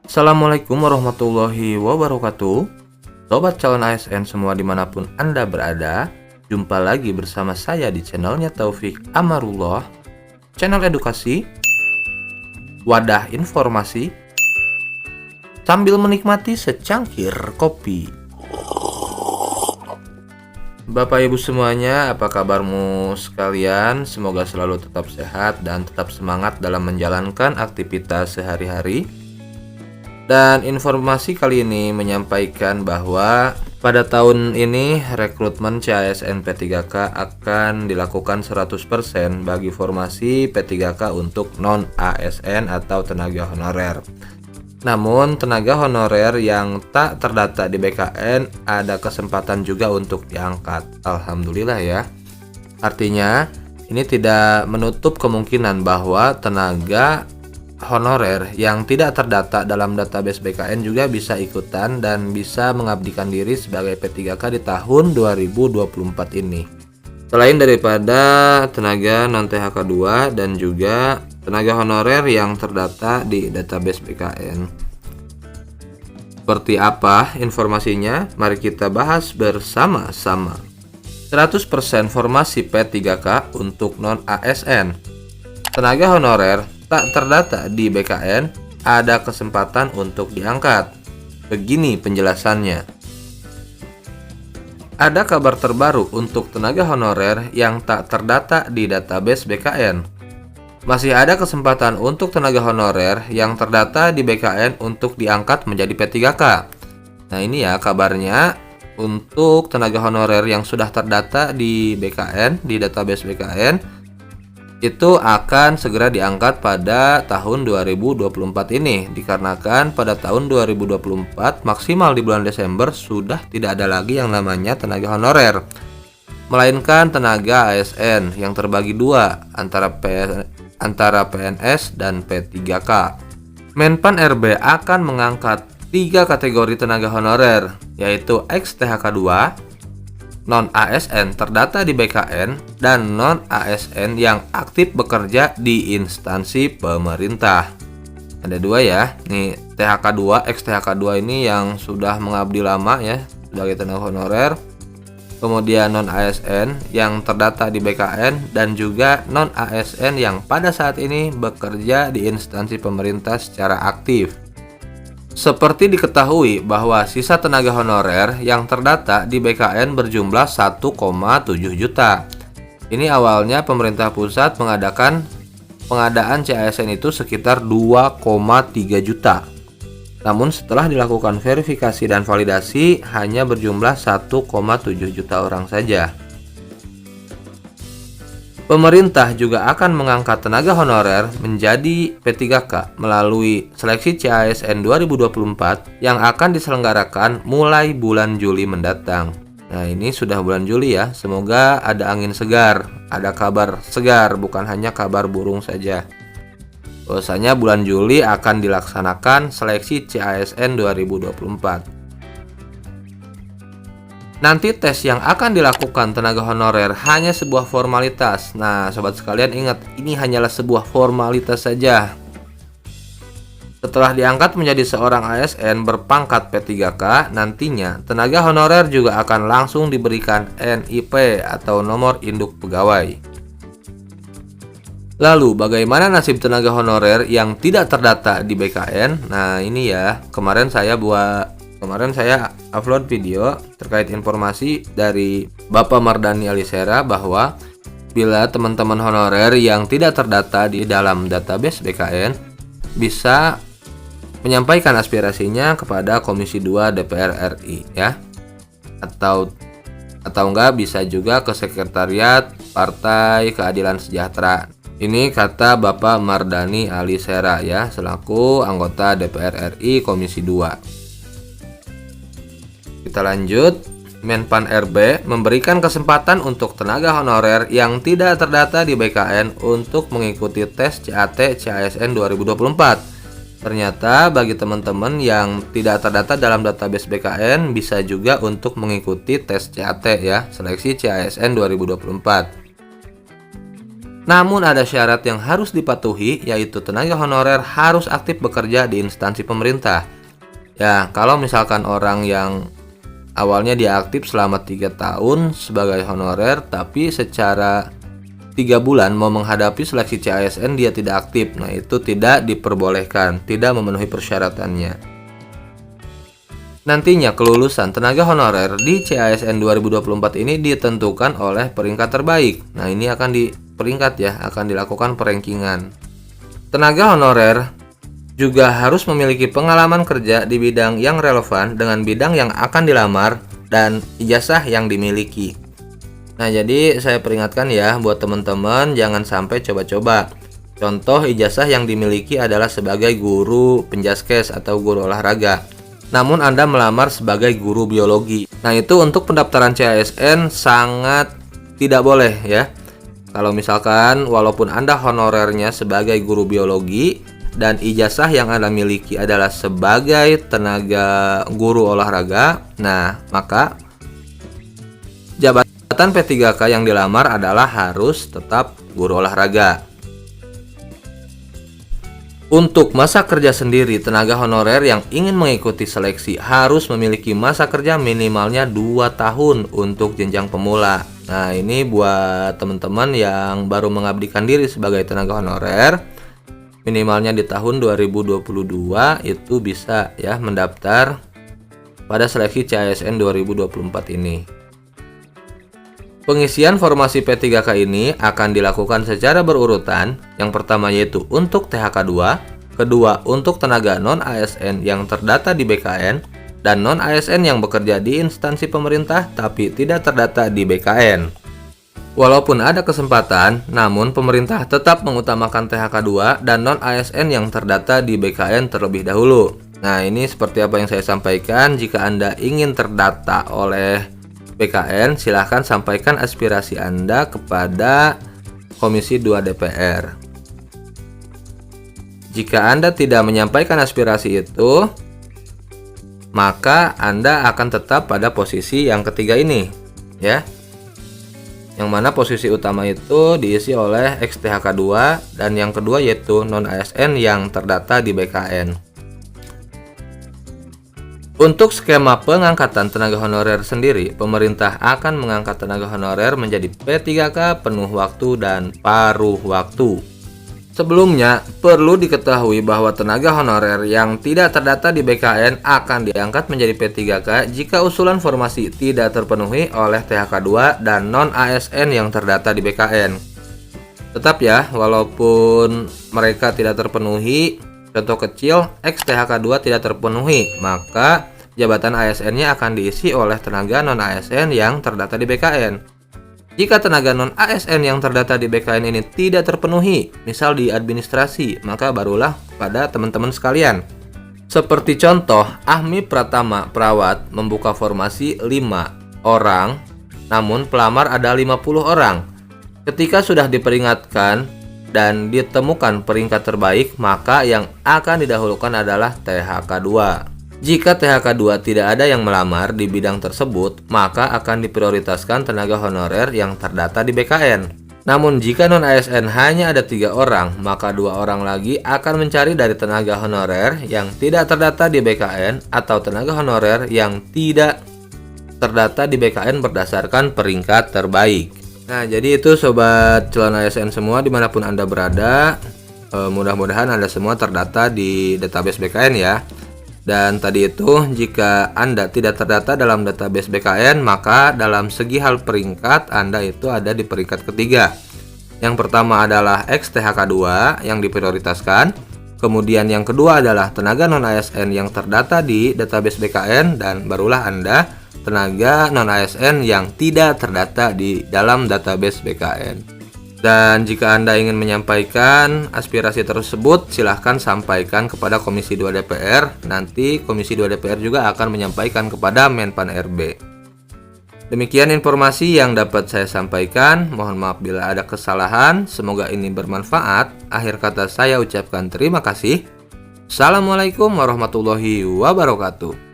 Assalamualaikum warahmatullahi wabarakatuh. Sobat calon ASN semua dimanapun Anda berada, jumpa lagi bersama saya di channelnya Taufik Amarullah, channel edukasi, wadah informasi, sambil menikmati secangkir kopi. Bapak Ibu semuanya, apa kabarmu sekalian? Semoga selalu tetap sehat dan tetap semangat dalam menjalankan aktivitas sehari-hari. Dan informasi kali ini menyampaikan bahwa pada tahun ini rekrutmen CASN P3K akan dilakukan 100% bagi formasi P3K untuk non-ASN atau tenaga honorer. Namun tenaga honorer yang tak terdata di BKN ada kesempatan juga untuk diangkat. Alhamdulillah ya. Artinya ini tidak menutup kemungkinan bahwa tenaga honorer yang tidak terdata dalam database BKN juga bisa ikutan dan bisa mengabdikan diri sebagai P3K di tahun 2024 ini. Selain daripada tenaga non-THK 2 dan juga tenaga honorer yang terdata di database BKN. Seperti apa informasinya? Mari kita bahas bersama-sama. 100% formasi P3K untuk non-ASN. Tenaga honorer tak terdata di BKN ada kesempatan untuk diangkat. Begini penjelasannya. Ada kabar terbaru untuk tenaga honorer yang tak terdata di database BKN. Masih ada kesempatan untuk tenaga honorer yang terdata di BKN untuk diangkat menjadi P3K. Nah ini ya kabarnya untuk tenaga honorer yang sudah terdata di BKN, di database BKN, itu akan segera diangkat pada tahun 2024 ini, dikarenakan pada tahun 2024 maksimal di bulan Desember sudah tidak ada lagi yang namanya tenaga honorer, melainkan tenaga ASN yang terbagi dua antara PNS dan P3K. Menpan RB akan mengangkat 3 kategori tenaga honorer, yaitu ex-THK 2, non-ASN terdata di BKN, dan non-ASN yang aktif bekerja di instansi pemerintah. Ada dua ya, nih THK 2, ex-THK 2 ini yang sudah mengabdi lama ya sebagai tenaga honorer. Kemudian non-ASN yang terdata di BKN dan juga non-ASN yang pada saat ini bekerja di instansi pemerintah secara aktif. Seperti diketahui bahwa sisa tenaga honorer yang terdata di BKN berjumlah 1,7 juta. Ini awalnya pemerintah pusat pengadaan CASN itu sekitar 2,3 juta. Namun setelah dilakukan verifikasi dan validasi hanya berjumlah 1,7 juta orang saja. Pemerintah juga akan mengangkat tenaga honorer menjadi P3K melalui seleksi CASN 2024 yang akan diselenggarakan mulai bulan Juli mendatang. Nah ini sudah bulan Juli ya, semoga ada angin segar, ada kabar segar, bukan hanya kabar burung saja. Bahwasanya bulan Juli akan dilaksanakan seleksi CASN 2024. Nanti tes yang akan dilakukan tenaga honorer hanya sebuah formalitas. Nah, sobat sekalian ingat, ini hanyalah sebuah formalitas saja. Setelah diangkat menjadi seorang ASN berpangkat P3K, nantinya tenaga honorer juga akan langsung diberikan NIP atau nomor induk pegawai. Lalu, bagaimana nasib tenaga honorer yang tidak terdata di BKN? Nah, ini ya, kemarin saya upload video terkait informasi dari Bapak Mardani Alisera bahwa bila teman-teman honorer yang tidak terdata di dalam database BKN bisa menyampaikan aspirasinya kepada Komisi 2 DPR RI ya. Atau enggak bisa juga ke Sekretariat Partai Keadilan Sejahtera. Ini kata Bapak Mardani Alisera ya, selaku anggota DPR RI Komisi 2. Kita lanjut. Menpan RB memberikan kesempatan untuk tenaga honorer yang tidak terdata di BKN untuk mengikuti tes CAT CASN 2024. Ternyata bagi teman-teman yang tidak terdata dalam database BKN bisa juga untuk mengikuti tes CAT ya, seleksi CASN 2024. Namun ada syarat yang harus dipatuhi, yaitu tenaga honorer harus aktif bekerja di instansi pemerintah. Ya, kalau misalkan orang yang awalnya dia aktif selama 3 tahun sebagai honorer, tapi secara 3 bulan mau menghadapi seleksi CASN dia tidak aktif, nah itu tidak diperbolehkan, tidak memenuhi persyaratannya. Nantinya kelulusan tenaga honorer di CASN 2024 ini ditentukan oleh peringkat terbaik. Nah, ini akan diperingkat ya, akan dilakukan perankingan. Tenaga honorer juga harus memiliki pengalaman kerja di bidang yang relevan dengan bidang yang akan dilamar dan ijazah yang dimiliki. Nah, jadi saya peringatkan ya buat teman-teman jangan sampai coba-coba. Contoh ijazah yang dimiliki adalah sebagai guru penjaskes atau guru olahraga. Namun Anda melamar sebagai guru biologi. Nah, itu untuk pendaftaran CASN sangat tidak boleh ya. Kalau misalkan walaupun Anda honorernya sebagai guru biologi dan ijazah yang Anda miliki adalah sebagai tenaga guru olahraga, nah maka jabatan P3K yang dilamar adalah harus tetap guru olahraga. Untuk masa kerja sendiri, tenaga honorer yang ingin mengikuti seleksi harus memiliki masa kerja minimalnya 2 tahun untuk jenjang pemula. Nah, ini buat teman-teman yang baru mengabdikan diri sebagai tenaga honorer, minimalnya di tahun 2022 itu bisa ya mendaftar pada seleksi CASN 2024 ini. Pengisian formasi P3K ini akan dilakukan secara berurutan. Yang pertama yaitu untuk THK2, kedua untuk tenaga non-ASN yang terdata di BKN, dan non-ASN yang bekerja di instansi pemerintah tapi tidak terdata di BKN. Walaupun ada kesempatan, namun pemerintah tetap mengutamakan THK2 dan non-ASN yang terdata di BKN terlebih dahulu. Nah, ini seperti apa yang saya sampaikan, jika Anda ingin terdata oleh BKN, silahkan sampaikan aspirasi Anda kepada Komisi 2 DPR. Jika Anda tidak menyampaikan aspirasi itu, maka Anda akan tetap pada posisi yang ketiga ini, ya. Yang mana posisi utama itu diisi oleh ex-THK2 dan yang kedua yaitu non-ASN yang terdata di BKN. Untuk skema pengangkatan tenaga honorer sendiri, pemerintah akan mengangkat tenaga honorer menjadi P3K penuh waktu dan paruh waktu. Sebelumnya, perlu diketahui bahwa tenaga honorer yang tidak terdata di BKN akan diangkat menjadi P3K jika usulan formasi tidak terpenuhi oleh THK2 dan non-ASN yang terdata di BKN. Tetap ya, walaupun mereka tidak terpenuhi, contoh kecil, ex-THK2 tidak terpenuhi, maka jabatan ASN-nya akan diisi oleh tenaga non-ASN yang terdata di BKN. Jika tenaga non-ASN yang terdata di BKN ini tidak terpenuhi, misal di administrasi, maka barulah pada teman-teman sekalian. Seperti contoh, Ahmi Pratama Perawat membuka formasi 5 orang, namun pelamar ada 50 orang. Ketika sudah diperingatkan dan ditemukan peringkat terbaik, maka yang akan didahulukan adalah THK2. Jika THK2 tidak ada yang melamar di bidang tersebut, maka akan diprioritaskan tenaga honorer yang terdata di BKN. Namun jika non-ASN hanya ada 3 orang, maka 2 orang lagi akan mencari dari tenaga honorer yang tidak terdata di BKN atau tenaga honorer yang tidak terdata di BKN berdasarkan peringkat terbaik. Nah, jadi itu sobat calon ASN semua dimanapun Anda berada, mudah-mudahan Anda semua terdata di database BKN ya. Dan tadi itu, jika Anda tidak terdata dalam database BKN, maka dalam segi hal peringkat Anda itu ada di peringkat ketiga. Yang pertama adalah ex-THK2 yang diprioritaskan. Kemudian yang kedua adalah tenaga non-ASN yang terdata di database BKN. Dan barulah Anda tenaga non-ASN yang tidak terdata di dalam database BKN. Dan jika Anda ingin menyampaikan aspirasi tersebut, silahkan sampaikan kepada Komisi 2 DPR. Nanti Komisi 2 DPR juga akan menyampaikan kepada Menpan RB. Demikian informasi yang dapat saya sampaikan. Mohon maaf bila ada kesalahan. Semoga ini bermanfaat. Akhir kata saya ucapkan terima kasih. Assalamualaikum warahmatullahi wabarakatuh.